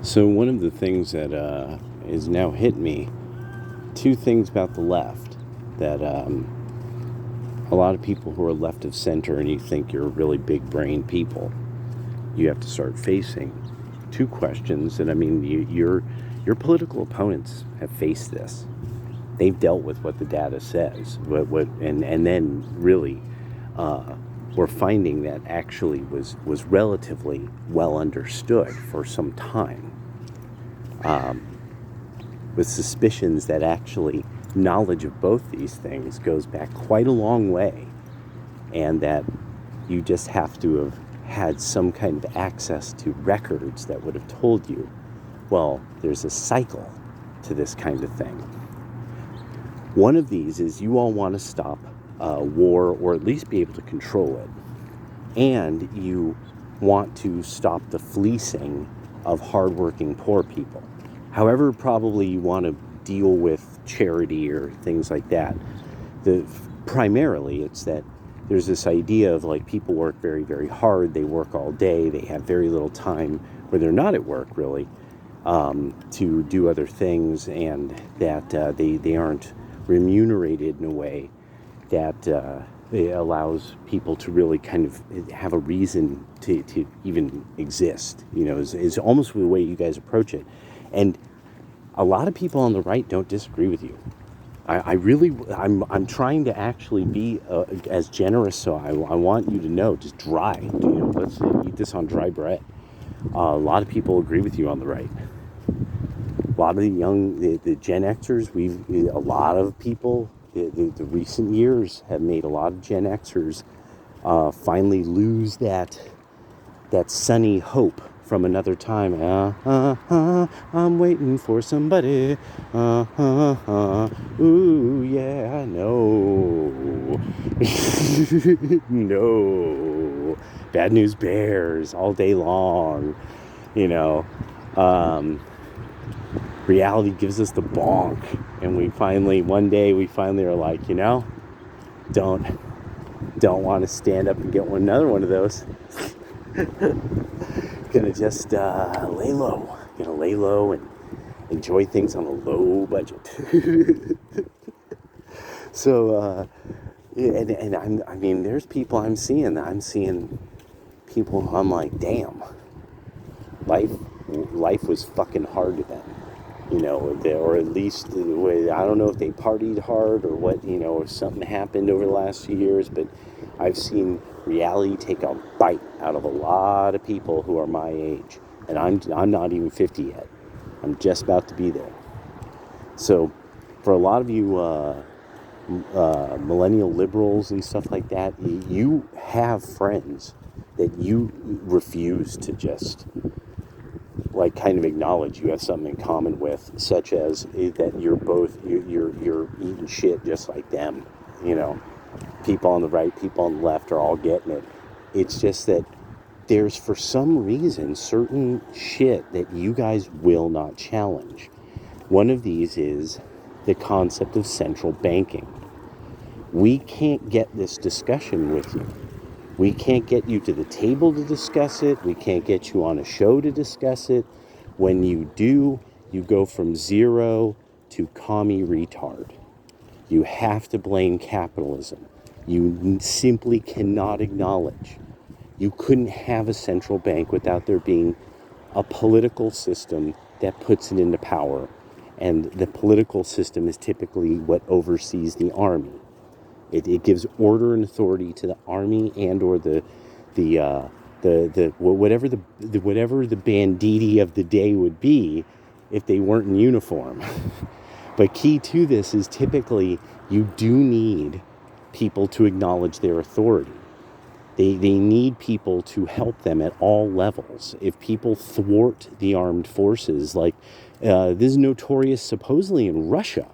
So one of the things that is now hit me, two things about the left that a lot of people who are left of center and you think you're really big brain people, you have to start facing two questions. And I mean, your political opponents have faced this. They've dealt with what the data says, and then really we're finding that actually was relatively well understood for some time, with suspicions that actually knowledge of both these things goes back quite a long way, and that you just have to have had some kind of access to records that would have told you, well, there's a cycle to this kind of thing. One of these is you all want to stop war, or at least be able to control it. And you want to stop the fleecing of hardworking poor people. However, probably you want to deal with charity or things like that. Primarily, it's that there's this idea of like people work very, very hard. They work all day. They have very little time where they're not at work, really, to do other things, and that they aren't remunerated in a way that it allows people to really kind of have a reason to even exist, is almost the way you guys approach it. And a lot of people on the right don't disagree with you. I'm trying to actually be as generous, so I want you to know, just dry, let's eat this on dry bread. A lot of people agree with you on the right. A lot of the Gen Xers, a lot of people, the recent years have made a lot of Gen Xers finally lose that sunny hope from another time. I'm waiting for somebody. Ooh, yeah, no. No. Bad News Bears all day long, reality gives us the bonk, and one day we finally are like, don't want to stand up and get another one of those. Gonna just lay low and enjoy things on a low budget. So there's people I'm seeing people who I'm like, damn, life was fucking hard to them, or at least the way, I don't know if they partied hard or what, or something happened over the last few years, but I've seen reality take a bite out of a lot of people who are my age, and I'm not even 50 yet. I'm just about to be there. So for a lot of you millennial liberals and stuff like that, you have friends that you refuse to just like kind of acknowledge you have something in common with, such as that you're eating shit just like them. People on the right, people on the left are all getting it. It's just that there's, for some reason, certain shit that you guys will not challenge. One of these is the concept of central banking. We can't get this discussion with you. We can't get you to the table to discuss it. We can't get you on a show to discuss it. When you do, you go from zero to commie retard. You have to blame capitalism. You simply cannot acknowledge. You couldn't have a central bank without there being a political system that puts it into power. And the political system is typically what oversees the army. It gives order and authority to the army and or the whatever the banditti of the day would be if they weren't in uniform. But key to this is typically you do need people to acknowledge their authority. They need people to help them at all levels. If people thwart the armed forces, like this is notorious supposedly in Russia,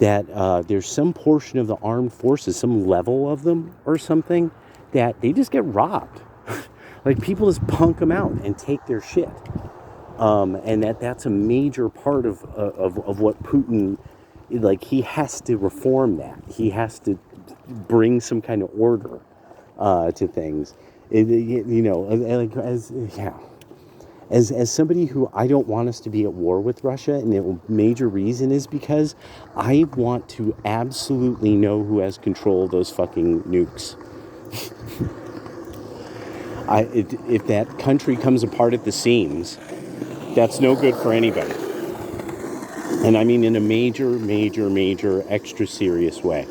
that there's some portion of the armed forces, some level of them or something, that they just get robbed. Like people just punk them out and take their shit. And that's a major part of what Putin, like, he has to reform that. He has to bring some kind of order to things. As somebody who I don't want us to be at war with Russia, and the major reason is because I want to absolutely know who has control of those fucking nukes. If that country comes apart at the seams, that's no good for anybody. And I mean in a major, major, major, extra serious way.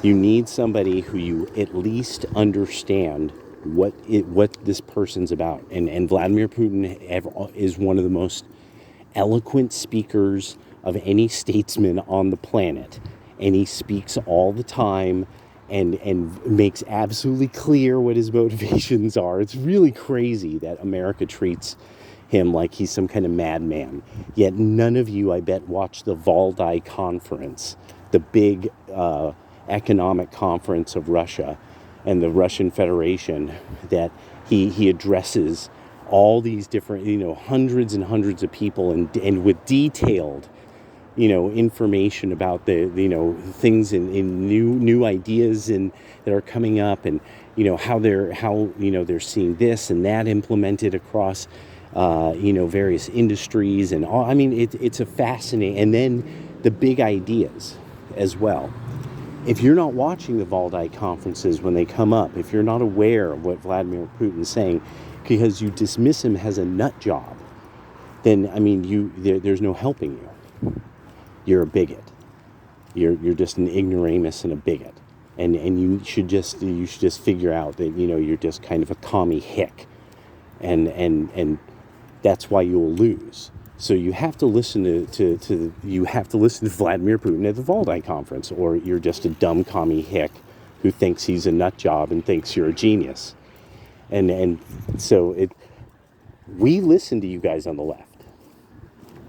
You need somebody who you at least understand what this person's about. And Vladimir Putin is one of the most eloquent speakers of any statesman on the planet. And he speaks all the time and makes absolutely clear what his motivations are. It's really crazy that America treats him like he's some kind of madman. Yet none of you, I bet, watched the Valdai conference, the big economic conference of Russia and the Russian Federation, that he addresses all these different, hundreds and hundreds of people and with detailed, information about the, things in new ideas and that are coming up, and, how they're seeing this and that implemented across, various industries and all. I mean, it's a fascinating, and then the big ideas as well. If you're not watching the Valdai conferences when they come up, if you're not aware of what Vladimir Putin's saying, because you dismiss him as a nut job, then, I mean, there's no helping you. You're a bigot. You're just an ignoramus and a bigot. And you should just figure out that, you're just kind of a commie hick. And that's why you'll lose. So you have to listen to Vladimir Putin at the Valdai conference, or you're just a dumb commie hick who thinks he's a nut job and thinks you're a genius. And so we listen to you guys on the left.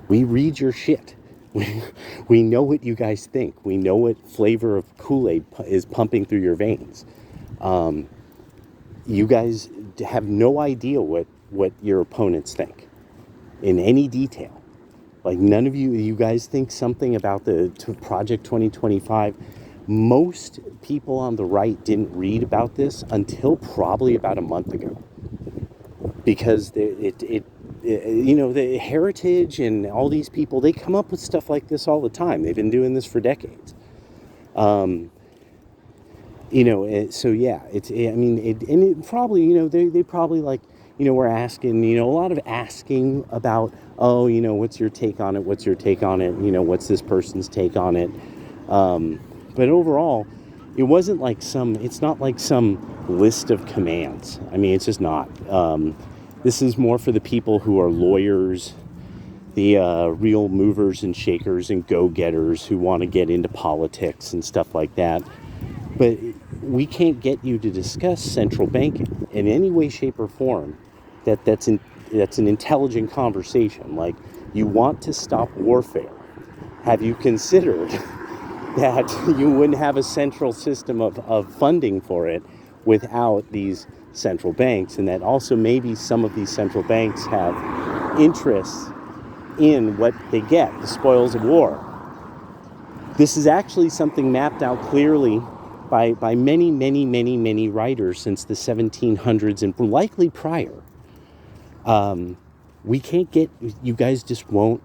We read your shit. We know what you guys think. We know what flavor of Kool-Aid is pumping through your veins. You guys have no idea what your opponents think in any detail. Like, none of you guys think something about the Project 2025. Most people on the right didn't read about this until probably about a month ago, because the Heritage and all these people, they come up with stuff like this all the time. They've been doing this for decades. So yeah, it probably, they probably, like, we're asking, a lot of asking about, what's your take on it? What's your take on it? What's this person's take on it? But overall, it's not like some list of commands. I mean, it's just not. This is more for the people who are lawyers, the real movers and shakers and go-getters who want to get into politics and stuff like that. But we can't get you to discuss central banking in any way, shape, or form. That's an intelligent conversation. Like, you want to stop warfare. Have you considered that you wouldn't have a central system of funding for it without these central banks, and that also maybe some of these central banks have interests in what they get, the spoils of war? This is actually something mapped out clearly by many, many, many, many writers since the 1700s and likely prior. We can't get, you guys just won't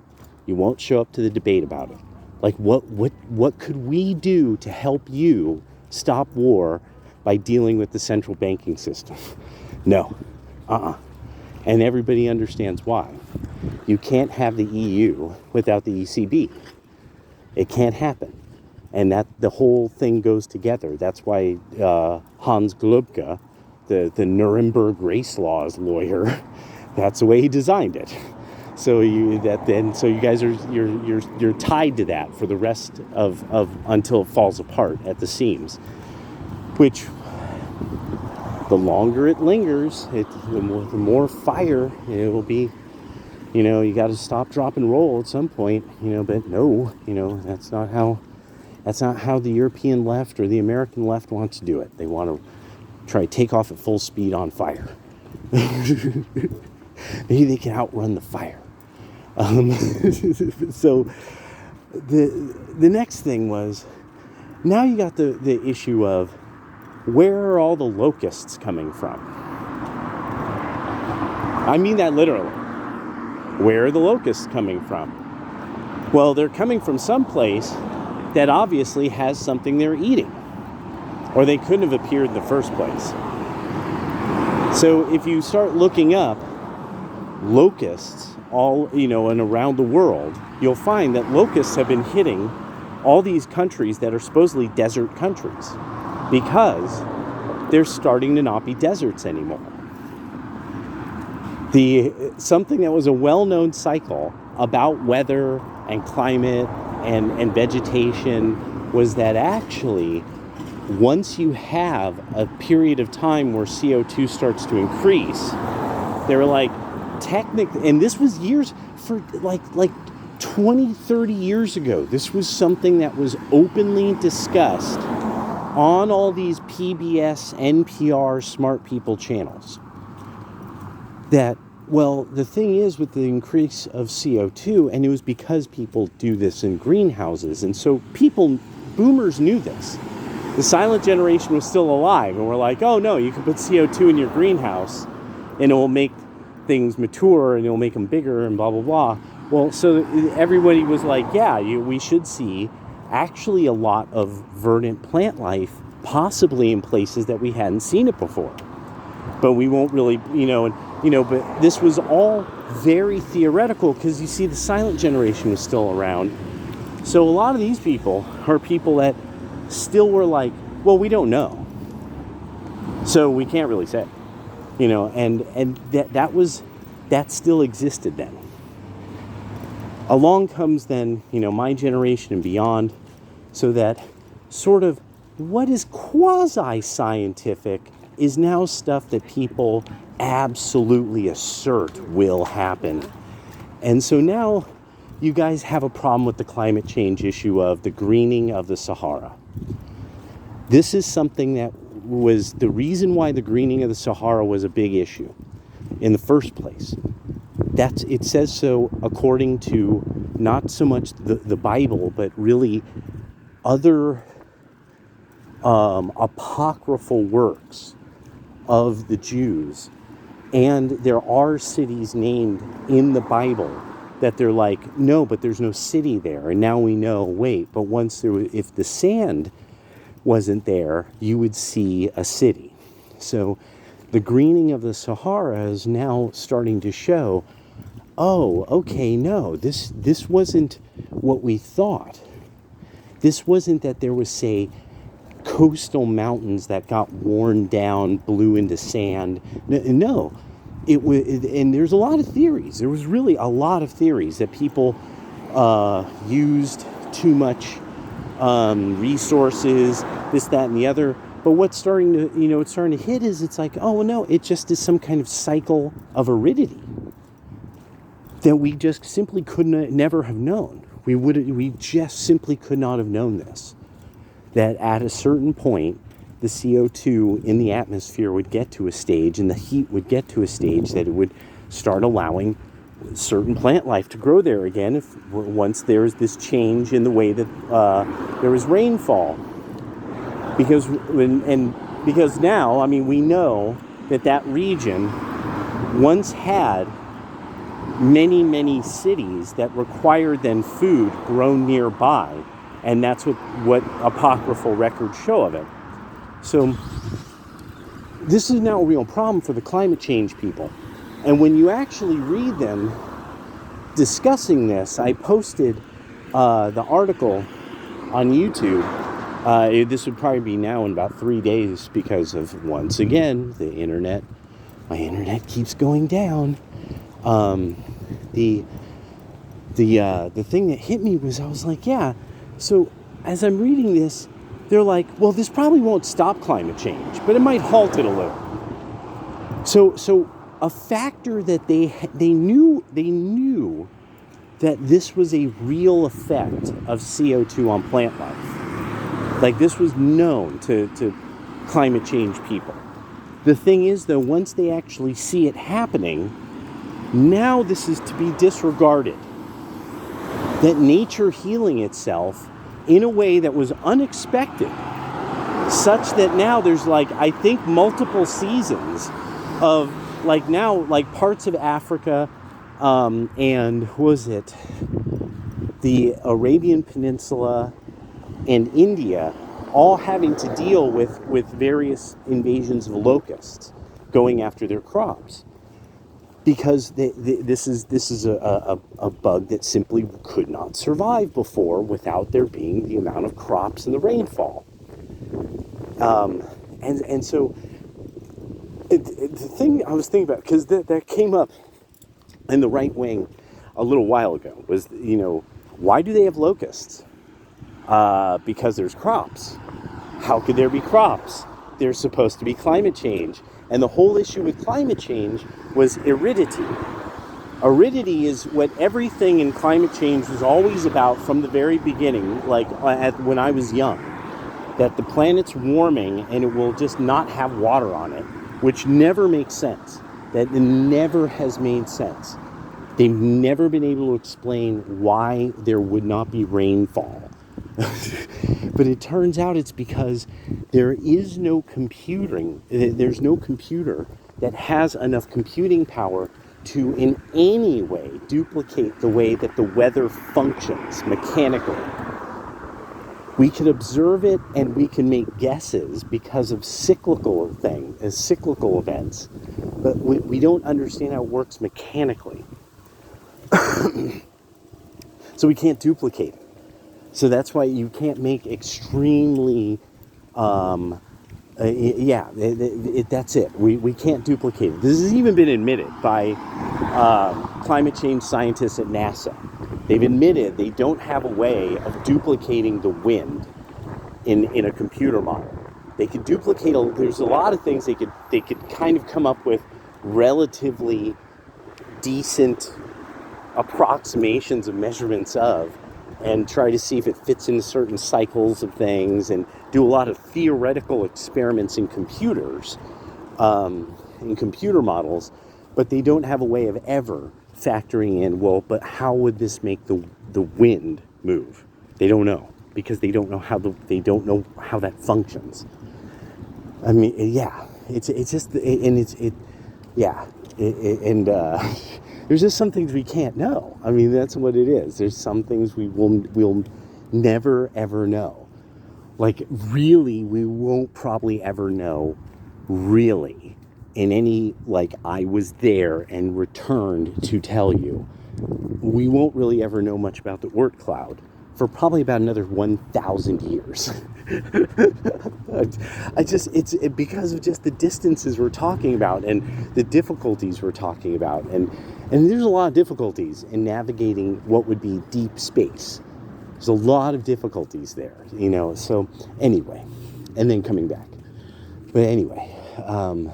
show up to the debate about it. Like, what could we do to help you stop war by dealing with the central banking system? No. And everybody understands why. You can't have the EU without the ECB. It can't happen. And that the whole thing goes together. That's why Hans Globke, the Nuremberg race laws lawyer, that's the way he designed it. So you guys are you're tied to that for the rest of until it falls apart at the seams. Which, the longer it lingers, the more fire it will be. You got to stop, drop, and roll at some point. But no, that's not how the European left or the American left wants to do it. They want to try to take off at full speed on fire. Maybe they can outrun the fire. So the next thing was, now you got the issue of, where are all the locusts coming from? I mean that literally. Where are the locusts coming from? Well, they're coming from someplace that obviously has something they're eating, or they couldn't have appeared in the first place. So if you start looking up locusts all, and around the world, you'll find that locusts have been hitting all these countries that are supposedly desert countries because they're starting to not be deserts anymore. Something that was a well-known cycle about weather and climate and vegetation was that actually once you have a period of time where CO2 starts to increase, they were like, technically, and this was years, for like 20, 30 years ago, this was something that was openly discussed on all these PBS, NPR, smart people channels. That, well, the thing is with the increase of CO2, and it was because people do this in greenhouses, and so boomers knew this. The silent generation was still alive, and we're like, oh no, you can put CO2 in your greenhouse, and it will make things mature, and it will make them bigger, and blah, blah, blah. Well, so everybody was like, yeah, we should see actually a lot of verdant plant life, possibly in places that we hadn't seen it before. But we won't really, but this was all very theoretical because you see the silent generation was still around. So a lot of these people are people that still were like, well, we don't know. So we can't really say, and that still existed then. Along comes then, my generation and beyond, so that sort of what is quasi-scientific is now stuff that people absolutely assert will happen. And so now you guys have a problem with the climate change issue of the greening of the Sahara. This is something that was the reason why the greening of the Sahara was a big issue in the first place. It says so according to not so much the Bible, but really other apocryphal works of the Jews. And there are cities named in the Bible that they're like, no, but there's no city there. And now we know, wait, but if the sand wasn't there, you would see a city. So the greening of the Sahara is now starting to show, oh, okay, no, this wasn't what we thought. This wasn't that there was, say, coastal mountains that got worn down, blew into sand. No, it was, and there's a lot of theories. There was really a lot of theories that people used too much resources, this, that, and the other. But what's starting to hit is it's like, oh no, it just is some kind of cycle of aridity that we just simply never have known. We just simply could not have known this. That at a certain point, the CO2 in the atmosphere would get to a stage, and the heat would get to a stage that it would start allowing certain plant life to grow there again once there's this change in the way that there was rainfall. Because now, we know that region once had many, many cities that required then food grown nearby. And that's what apocryphal records show of it. So this is now a real problem for the climate change people. And when you actually read them discussing this, I posted the article on YouTube. This would probably be now in about 3 days because of, once again, the internet. My internet keeps going down. The thing that hit me was, I was like, yeah. So as I'm reading this, they're like, well, this probably won't stop climate change, but it might halt it a little. So a factor that they knew that this was a real effect of CO2 on plant life. Like, this was known to climate change people. The thing is, though, once they actually see it happening, now this is to be disregarded. That nature healing itself in a way that was unexpected, such that now there's I think multiple seasons of now parts of Africa And was it the Arabian Peninsula and India all having to deal with various invasions of locusts going after their crops, because this is a bug that simply could not survive before without there being the amount of crops and the rainfall. And so the thing I was thinking about, because that came up in the right wing a little while ago, was, why do they have locusts? Because there's crops. How could there be crops? There's supposed to be climate change. And the whole issue with climate change was aridity. Aridity is what everything in climate change was always about from the very beginning, like when I was young. That the planet's warming and it will just not have water on it, which never makes sense. That never has made sense. They've never been able to explain why there would not be rainfall. But it turns out it's because there is no computing. There's no computer that has enough computing power to in any way duplicate the way that the weather functions mechanically. We can observe it and we can make guesses because of cyclical events, but we don't understand how it works mechanically. So we can't duplicate it. So that's why you can't make extremely, that's it. We can't duplicate it. This has even been admitted by climate change scientists at NASA. They've admitted they don't have a way of duplicating the wind in a computer model. They could duplicate, there's a lot of things they could kind of come up with relatively decent approximations of measurements of, and try to see if it fits into certain cycles of things, and do a lot of theoretical experiments in computers, in computer models, but they don't have a way of ever factoring in, well, but how would this make the wind move? They don't know, because they don't know how that functions. I mean, yeah, it's just, and there's just some things we can't know. I mean, that's what it is. There's some things we'll never ever know. Like, really, we won't probably ever know, really, in any, like, I was there and returned to tell you. We won't really ever know much about the Oort cloud for probably about another 1,000 years. It's because of just the distances we're talking about and the difficulties we're talking about. And there's a lot of difficulties in navigating what would be deep space. There's a lot of difficulties there, so anyway, and then coming back. But anyway, now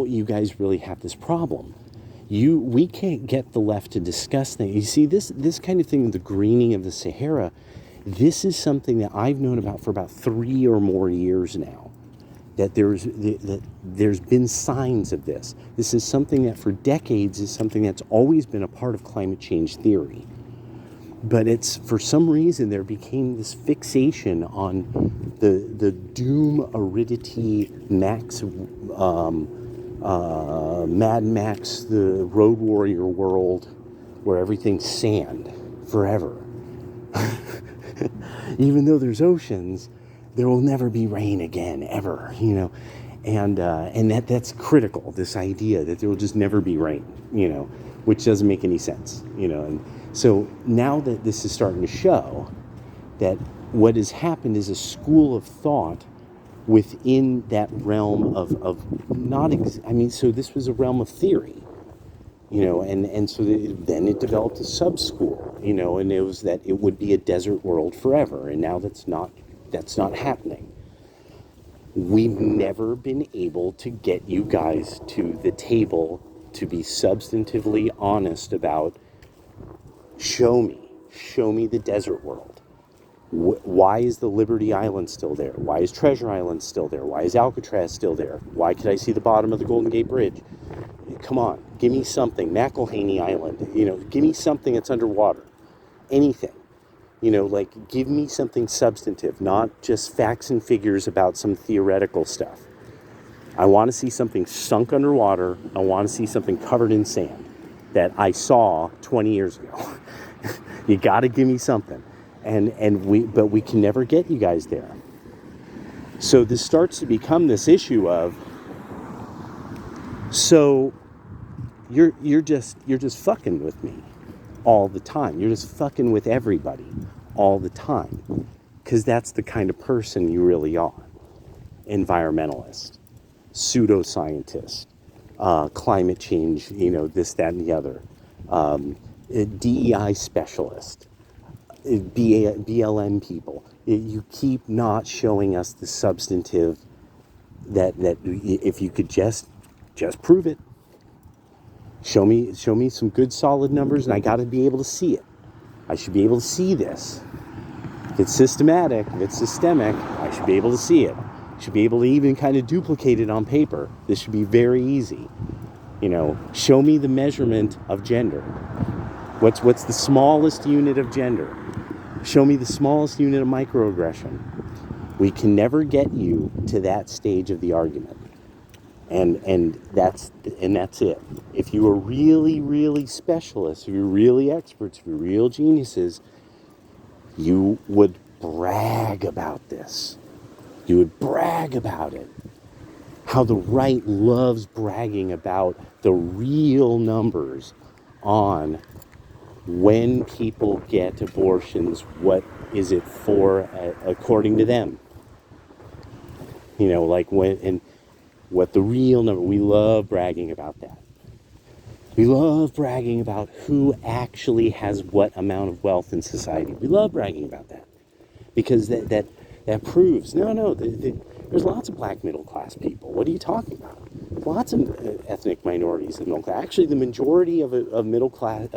you guys really have this problem. We can't get the left to discuss things. You see, this kind of thing, the greening of the Sahara, this is something that I've known about for about 3 or more years now. That there's been signs of this. This is something that for decades is something that's always been a part of climate change theory. But it's, for some reason, there became this fixation on the doom aridity max, Mad Max, the Road Warrior world, where everything's sand forever. Even though there's oceans, there will never be rain again, ever, and that's critical, this idea that there will just never be rain, which doesn't make any sense, and so now that this is starting to show that what has happened is a school of thought within that realm so this was a realm of theory, and so then it developed a sub-school, and it was that it would be a desert world forever, and now that's not happening. We've never been able to get you guys to the table to be substantively honest about, show me the desert world. Why is the Liberty Island still there? Why is Treasure Island still there? Why is Alcatraz still there? Why could I see the bottom of the Golden Gate Bridge? Come on, give me something. McElhaney Island, give me something that's underwater. Anything. Give me something substantive, not just facts and figures about some theoretical stuff. I want to see something sunk underwater. I want to see something covered in sand that I saw 20 years ago. You got to give me something. But we can never get you guys there. So this starts to become this issue of, so you're just fucking with me all the time. You're just fucking with everybody all the time. Because that's the kind of person you really are. Environmentalist, pseudoscientist, climate change, this, that, and the other. DEI specialist, BLM people. You keep not showing us the substantive that if you could just prove it. Show me some good solid numbers, and I got to be able to see it. I should be able to see this. If it's systematic, if it's systemic, I should be able to see it. I should be able to even kind of duplicate it on paper. This should be very easy. Show me the measurement of gender. What's the smallest unit of gender? Show me the smallest unit of microaggression. We can never get you to that stage of the argument. And that's it. If you are really, really specialists, if you're really experts, if you're real geniuses, you would brag about this. You would brag about it. How the right loves bragging about the real numbers on when people get abortions, what is it for according to them. Like when, and what the real number, we love bragging about that. We love bragging about who actually has what amount of wealth in society. We love bragging about that. Because that proves, there's lots of black middle class people. What are you talking about? Lots of ethnic minorities in the middle class. Actually, the majority of middle class,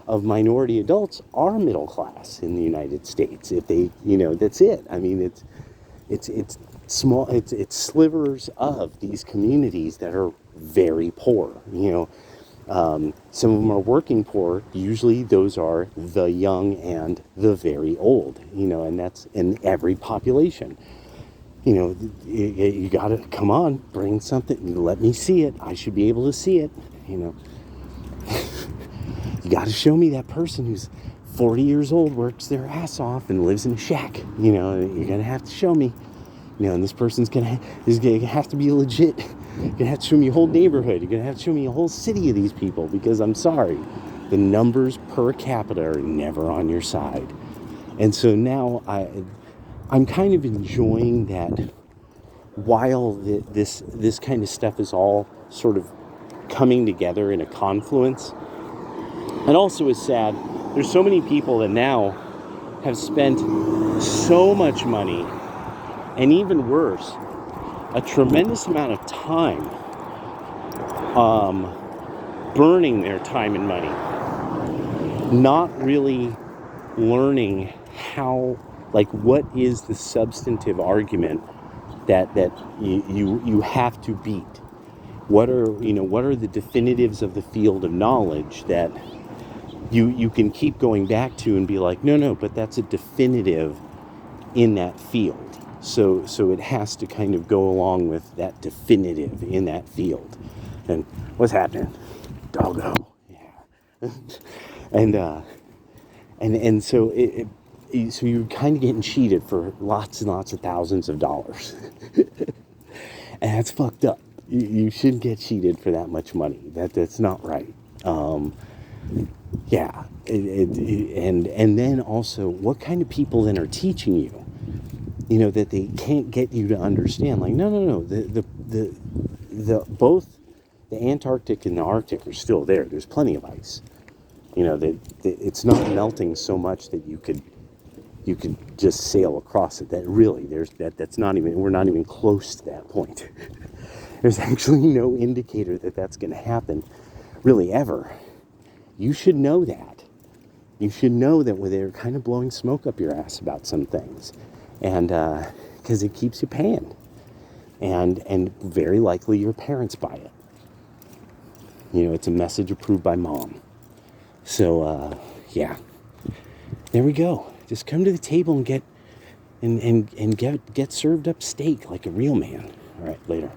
of minority adults are middle class in the United States. If they, that's it. I mean, it's small, it's slivers of these communities that are very poor, some of them are working poor. Usually those are the young and the very old, and that's in every population. You gotta, come on, bring something, let me see it. I should be able to see it, You gotta show me that person who's 40 years old, works their ass off and lives in a shack, you're gonna have to show me, and this person's gonna have to be legit. You're gonna have to show me a whole neighborhood. You're gonna have to show me a whole city of these people, because I'm sorry, the numbers per capita are never on your side. And so now I'm kind of enjoying that while this kind of stuff is all sort of coming together in a confluence. And also is sad, there's so many people that now have spent so much money, and even worse, a tremendous amount of time burning their time and money, not really learning how, what is the substantive argument that you have to beat. What are the definitives of the field of knowledge that you can keep going back to and be like, no, but that's a definitive in that field. So it has to kind of go along with that definitive in that field. And what's happening? Doggo. Yeah. and so so you're kind of getting cheated for lots and lots of thousands of dollars. And that's fucked up. You shouldn't get cheated for that much money. That's not right. Yeah. And then also, what kind of people then are teaching you? That they can't get you to understand. No. The both the Antarctic and the Arctic are still there. There's plenty of ice. It's not melting so much that you could just sail across it. That really, that's not even, we're not even close to that point. There's actually no indicator that that's going to happen, really, ever. You should know that. You should know that they're kind of blowing smoke up your ass about some things. And because it keeps you paying, and very likely your parents buy it. It's a message approved by mom. So yeah, there we go. Just come to the table and get served up steak like a real man. All right, later.